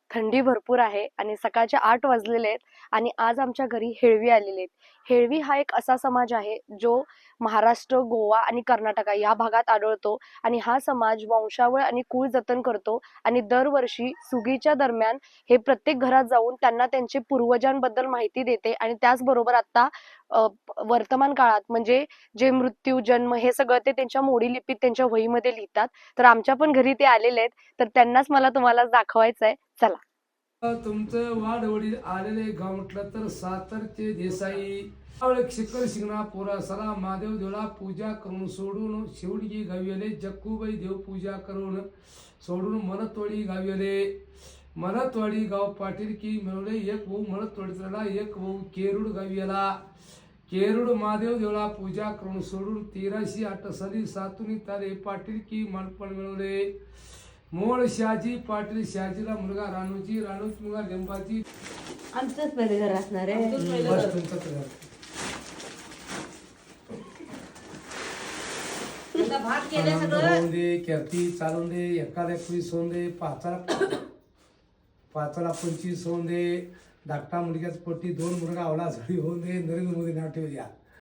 थंडी भरपूर आहे आणि सकाळचे 8 वाजलेले आहेत आणि आज आमच्या घरी हेळवी आलेले आहेत. हेळवी हा एक असा समाज आहे जो महाराष्ट्र, गोवा आणि कर्नाटका या भागात आढळतो आणि हा समाज वंशावळ आणि कुळ जतन करतो आणि दरवर्षी सुगीच्या दरम्यान हे प्रत्येक घरात जाऊन त्यांना त्यांचे पूर्वजांबद्दल माहिती देते आणि त्याचबरोबर आता वर्तमान काळात म्हणजे जे मृत्यू, जन्म हे सगळं ते त्यांच्या मोडी लिपीत त्यांच्या वहीमध्ये लिहितात. तर आमच्या पण घरी ते आलेले आहेत, तर त्यांनाच मला तुम्हाला दाखवायचं आहे. चला. तुमचं वाडवडील आलेले गाव म्हटलं तर सातरचे देसाई शिखर शिंगणा पोरा सरा महादेव देवळा पूजा करून सोडून शिवडगी गाविले जक्कूबाई देव पूजा करून सोडून मनतवाडी गाविले मनतवाडी गाव पाटील की मिळवले एक भाऊ मनतवाडीला एक भाऊ केरुड गाविला केरुड महादेव देवळा पूजा करून सोडून 1308 साली सातुनी तारे पाटील की मानपण मिळवले मोळ शहाजी पाटील शहाजीला मुलगा राणूजी राणूच मुलगा लिंबाजी आमचंच पहिले घर असणार आहे. बस तुमचंच घर. भात केलं आनंद सगळं. होऊन दे कीर्ती चालून दे एकाला 21 होऊन दे पाचाला 25 होऊन दे धाकटा मुलग्याच पोटी 2 मुलगा आवला झाली होऊन दे नरेंद्र मोदी नाव ठेवूया.